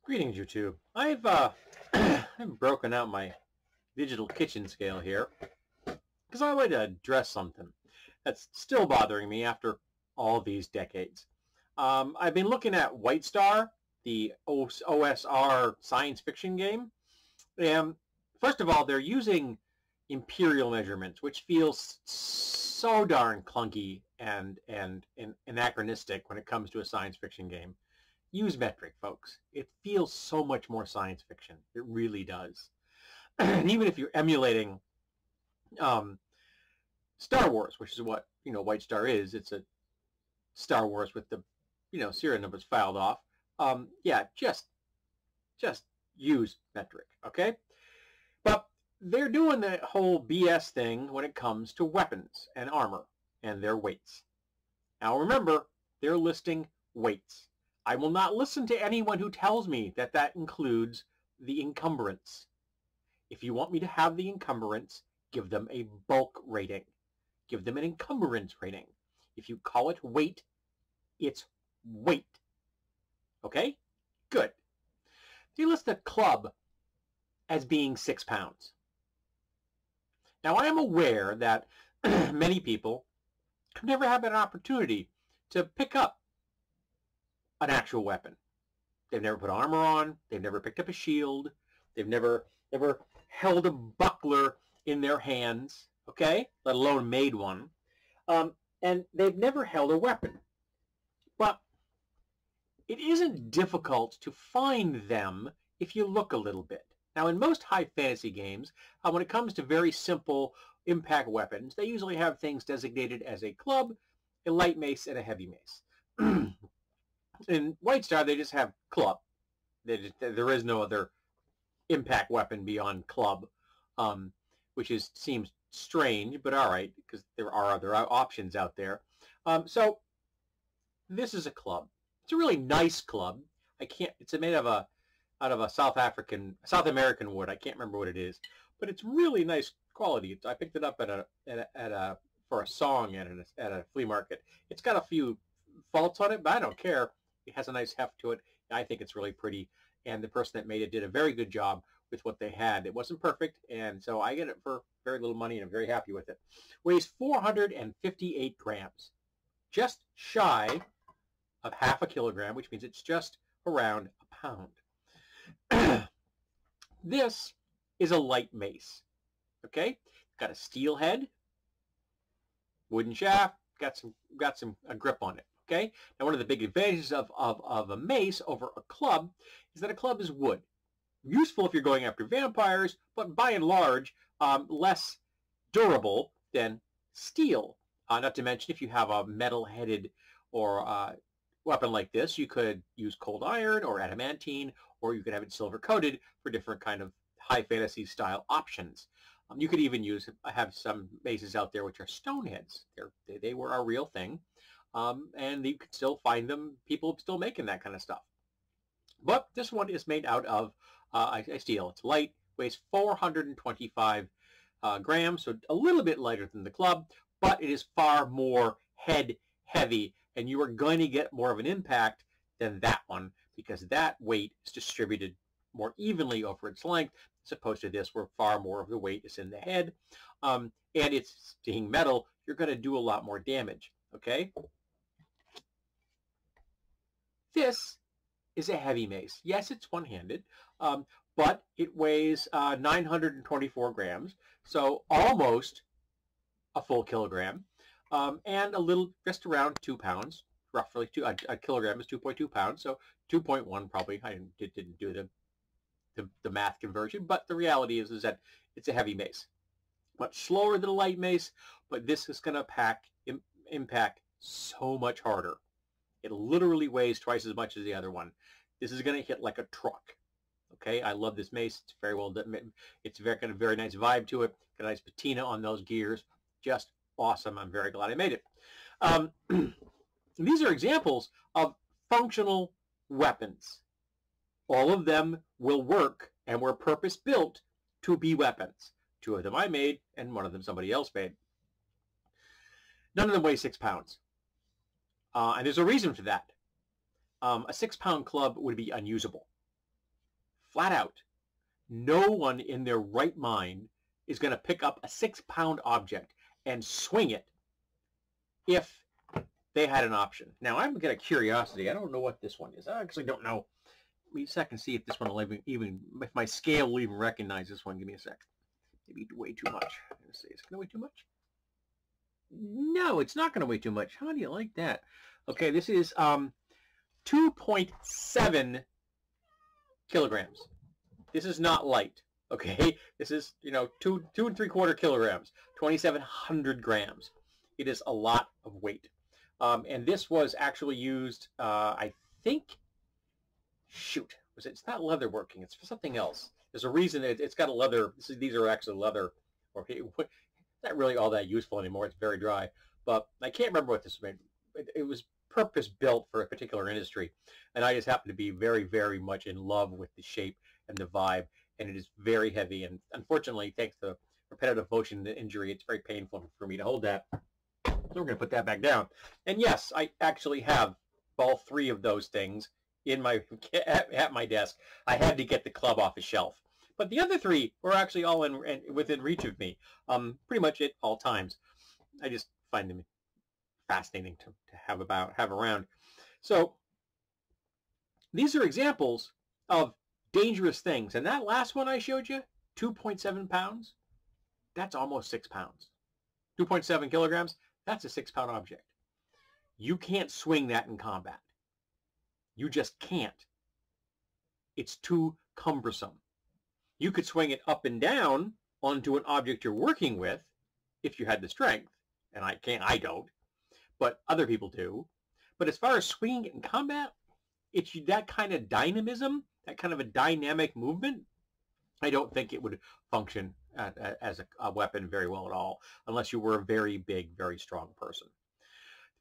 Greetings, YouTube. I've I've broken out my digital kitchen scale here because I wanted to address something that's still bothering me after all these decades. I've been looking at White Star, the OSR science fiction game, and first of all, they're using imperial measurements, which feels so darn clunky and anachronistic when it comes to a science fiction game. Use metric, folks. It feels so much more science fiction. It really does. And even if you're emulating Star Wars, which is what White Star is, it's a Star Wars with the serial numbers filed off. Yeah, just use metric, okay? But they're doing the whole BS thing when it comes to weapons and armor and their weights. Now remember, they're listing weights. I will not listen to anyone who tells me that that includes the encumbrance. If you want me to have the encumbrance, give them a bulk rating. Give them an encumbrance rating. If you call it weight, it's weight. Okay? Good. They list the club as being 6 pounds. Now, I am aware that many people have never had an opportunity to pick up an actual weapon. They've never put armor on. They've never picked up a shield. They've never held a buckler in their hands, okay, let alone made one. And they've never held a weapon. But it isn't difficult to find them if you look a little bit. Now, in most high fantasy games, when it comes to very simple impact weapons, they usually have things designated as a club, a light mace, and a heavy mace. In White Star, they just have club. There is no other impact weapon beyond club, which seems strange, but all right, because there are other options out there. So this is a club. It's a really nice club. It's made of out of a South American wood. I can't remember what it is, but it's really nice quality. I picked it up for a song at a flea market. It's got a few faults on it, but I don't care. It has a nice heft to it. I think it's really pretty, and the person that made it did a very good job with what they had. It wasn't perfect, and so I get it for very little money, and I'm very happy with it. Weighs 458 grams, just shy of half a kilogram, which means it's just around a pound. This is a light mace, okay? Got a steel head, wooden shaft, got a grip on it. Okay. Now, one of the big advantages of a mace over a club is that a club is wood. Useful if you're going after vampires, but by and large, less durable than steel. Not to mention, if you have a metal-headed or weapon like this, you could use cold iron or adamantine, or you could have it silver-coated for different kind of high fantasy style options. You could even have some maces out there which are stone heads. They were a real thing. And you could still find them, people still making that kind of stuff. But this one is made out of steel. It's light, weighs 425 grams, so a little bit lighter than the club, but it is far more head heavy, and you are going to get more of an impact than that one, because that weight is distributed more evenly over its length, as opposed to this, where far more of the weight is in the head. And it's being metal, you're going to do a lot more damage, okay? This is a heavy mace. Yes, it's one-handed, but it weighs 924 grams, so almost a full kilogram, and a little, just around 2 pounds, roughly. A kilogram is 2.2 pounds, so 2.1 probably. I didn't do the math conversion, but the reality is that it's a heavy mace. Much slower than a light mace, but this is going to impact so much harder. It literally weighs twice as much as the other one. This is going to hit like a truck. Okay, I love this mace. It's very well done. It's got a very nice vibe to it. Got a nice patina on those gears. Just awesome. I'm very glad I made it. These are examples of functional weapons. All of them will work and were purpose-built to be weapons. 2 of them I made, and 1 of them somebody else made. None of them weigh 6 pounds. And there's a reason for that. A 6-pound club would be unusable. flat out, no one in their right mind is going to pick up a 6-pound object and swing it if they had an option. Now, I'm got a curiosity. I don't know what this one is. I actually don't know. Let me a second see if this one will even if my scale will even recognize this one. Give me a sec. Maybe way too much. Let's see. Is it going to weigh too much? No, it's not going to weigh too much. How do you like that? Okay, this is 2.7 kilograms. This is not light. Okay, this is, you know, 2 3/4 kilograms, 2,700 grams. It is a lot of weight. And this was actually used, I think, shoot, it's not leather working, it's for something else. There's a reason it's got a leather, these are actually leather, okay, not really all that useful anymore, it's very dry, but I can't remember what this made. It was purpose built for a particular industry, and I just happen to be very, very much in love with the shape and the vibe, and it is very heavy, and unfortunately, thanks to repetitive motion injury, it's very painful for me to hold that. So we're going to put that back down. And yes, I actually have all 3 of those things in my at my desk. I had to get the club off a shelf. But the other 3 were actually all within reach of me, pretty much at all times. I just find them fascinating to have around. So these are examples of dangerous things. And that last one I showed you, 2.7 pounds, that's almost 6 pounds. 2.7 kilograms, that's a 6-pound object. You can't swing that in combat. You just can't. It's too cumbersome. You could swing it up and down onto an object you're working with if you had the strength, and I don't, but other people do. But as far as swinging it in combat, it's that kind of dynamism, that kind of a dynamic movement, I don't think it would function as a weapon very well at all, unless you were a very big, very strong person.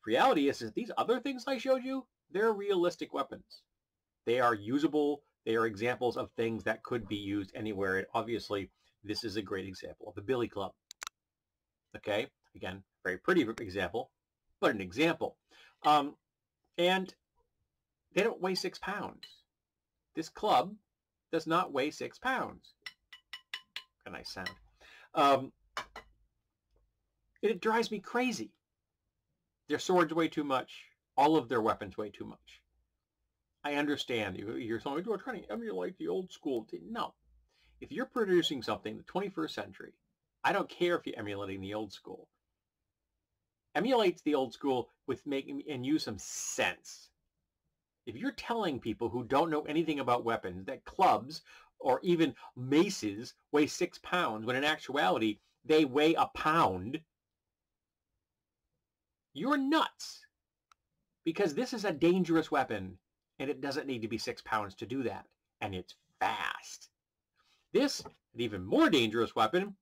The reality is these other things I showed you, they're realistic weapons. They are usable. They are examples of things that could be used anywhere. And obviously, this is a great example of a billy club. Okay, again, very pretty example, but an example. And they don't weigh 6 pounds. This club does not weigh 6 pounds. A nice sound. It drives me crazy. Their swords weigh too much. All of their weapons weigh too much. I understand. You're saying, we're trying to emulate the old school. No. If you're producing something in the 21st century, I don't care if you're emulating the old school. Emulate the old school with making and use some sense. If you're telling people who don't know anything about weapons that clubs or even maces weigh 6 pounds, when in actuality they weigh a pound, you're nuts. Because this is a dangerous weapon, and it doesn't need to be 6 pounds to do that. And it's fast. This, an even more dangerous weapon,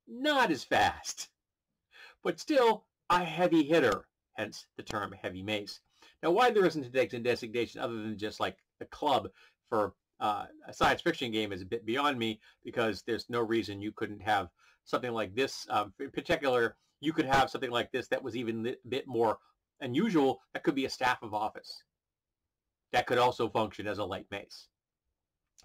not as fast. But still a heavy hitter, hence the term heavy mace. Now, why there isn't a designation other than just like a club for a science fiction game is a bit beyond me, because there's no reason you couldn't have something like this. In particular, you could have something like this that was even a bit more unusual. That could be a staff of office. That could also function as a light mace.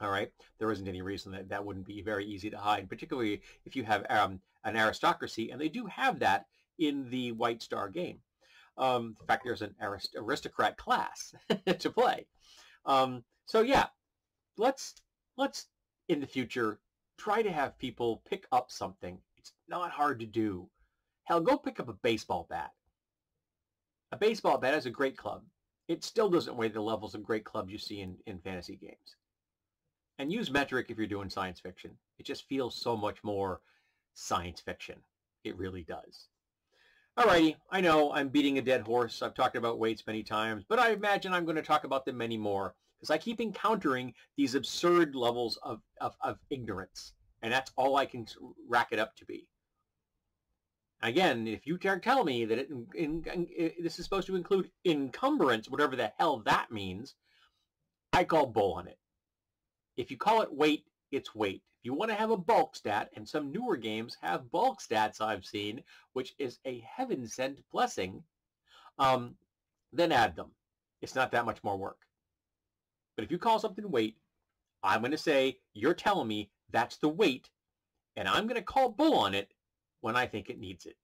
All right, there isn't any reason that that wouldn't be very easy to hide, particularly if you have an aristocracy, and they do have that in the White Star game. In fact, there's an aristocrat class to play. So yeah, let's in the future try to have people pick up something. It's not hard to do. Hell, go pick up a baseball bat. A baseball bat is a great club. It still doesn't weigh the levels of great clubs you see in fantasy games. And use metric if you're doing science fiction. It just feels so much more science fiction. It really does. Alrighty, I know I'm beating a dead horse. I've talked about weights many times, but I imagine I'm going to talk about them many more, because I keep encountering these absurd levels of ignorance, and that's all I can rack it up to be. Again, if you tell me that this is supposed to include encumbrance, whatever the hell that means, I call bull on it. If you call it weight, it's weight. If you want to have a bulk stat, and some newer games have bulk stats I've seen, which is a heaven-sent blessing, then add them. It's not that much more work. But if you call something weight, I'm going to say, you're telling me that's the weight, and I'm going to call bull on it when I think it needs it.